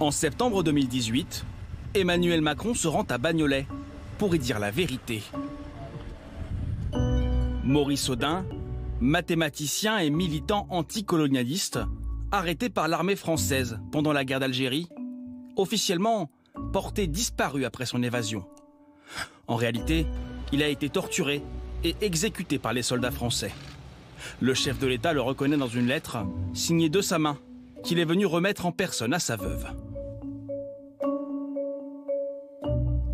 En septembre 2018, Emmanuel Macron se rend à Bagnolet pour y dire la vérité. Maurice Audin, mathématicien et militant anticolonialiste, arrêté par l'armée française pendant la guerre d'Algérie, officiellement porté disparu après son évasion. En réalité, il a été torturé et exécuté par les soldats français. Le chef de l'État le reconnaît dans une lettre signée de sa main qu'il est venu remettre en personne à sa veuve.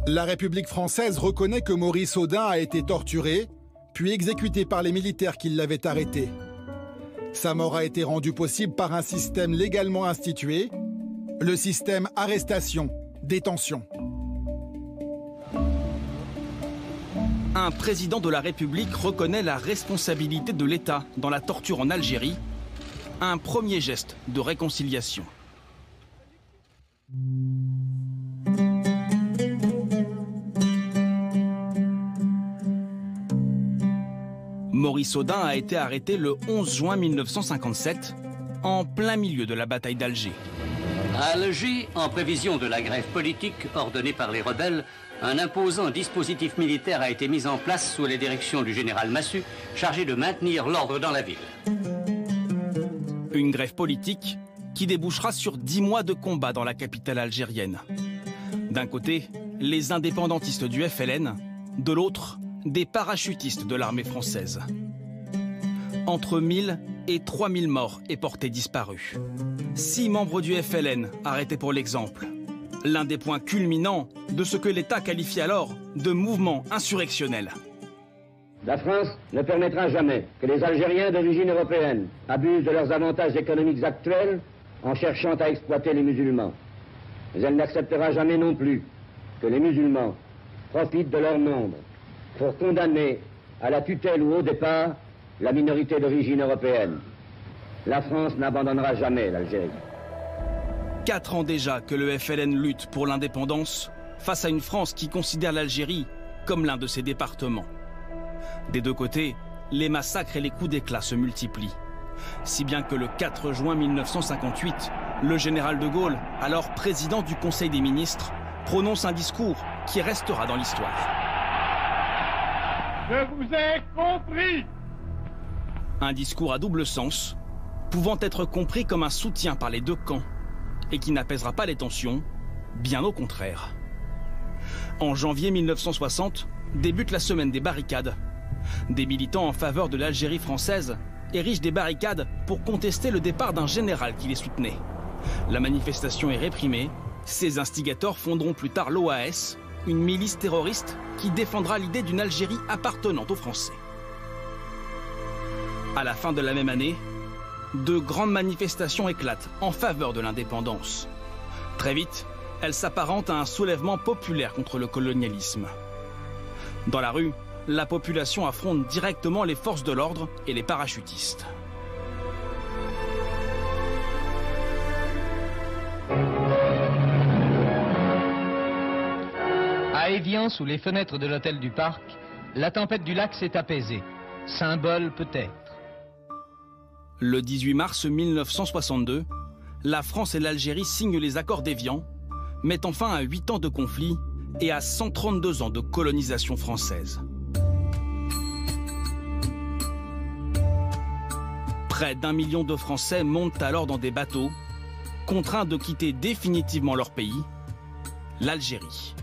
La République française reconnaît que Maurice Audin a été torturé, puis exécuté par les militaires qui l'avaient arrêté. Sa mort a été rendue possible par un système légalement institué, le système arrestation-détention. Un président de la République reconnaît la responsabilité de l'État dans la torture en Algérie, un premier geste de réconciliation. Maurice Audin a été arrêté le 11 juin 1957, en plein milieu de la bataille d'Alger. À Alger, en prévision de la grève politique ordonnée par les rebelles, un imposant dispositif militaire a été mis en place sous la direction du général Massu, chargé de maintenir l'ordre dans la ville. Une grève politique qui débouchera sur 10 mois de combat dans la capitale algérienne. D'un côté, les indépendantistes du FLN, de l'autre, des parachutistes de l'armée française. Entre 1000 et 3000 morts et portés disparus. 6 membres du FLN arrêtés pour l'exemple. L'un des points culminants de ce que l'État qualifie alors de mouvement insurrectionnel. La France ne permettra jamais que les Algériens d'origine européenne abusent de leurs avantages économiques actuels en cherchant à exploiter les musulmans. Mais elle n'acceptera jamais non plus que les musulmans profitent de leur nombre pour condamner à la tutelle ou au départ la minorité d'origine européenne. La France n'abandonnera jamais l'Algérie. 4 ans déjà que le FLN lutte pour l'indépendance face à une France qui considère l'Algérie comme l'un de ses départements. Des deux côtés, les massacres et les coups d'éclat se multiplient. Si bien que le 4 juin 1958, le général de Gaulle, alors président du Conseil des ministres, prononce un discours qui restera dans l'histoire. Je vous ai compris. Un discours à double sens, pouvant être compris comme un soutien par les deux camps, et qui n'apaisera pas les tensions, bien au contraire. En janvier 1960, débute la semaine des barricades. Des militants en faveur de l'Algérie française érigent des barricades pour contester le départ d'un général qui les soutenait. La manifestation est réprimée. Ces instigateurs fonderont plus tard l'OAS, une milice terroriste qui défendra l'idée d'une Algérie appartenant aux Français. À la fin de la même année, de grandes manifestations éclatent en faveur de l'indépendance. Très vite, elles s'apparentent à un soulèvement populaire contre le colonialisme. Dans la rue, la population affronte directement les forces de l'ordre et les parachutistes. À Évian, sous les fenêtres de l'hôtel du Parc, la tempête du lac s'est apaisée. Symbole peut-être. Le 18 mars 1962, la France et l'Algérie signent les accords d'Évian, mettant fin à 8 ans de conflit et à 132 ans de colonisation française. Près d'1 million de Français montent alors dans des bateaux, contraints de quitter définitivement leur pays, l'Algérie.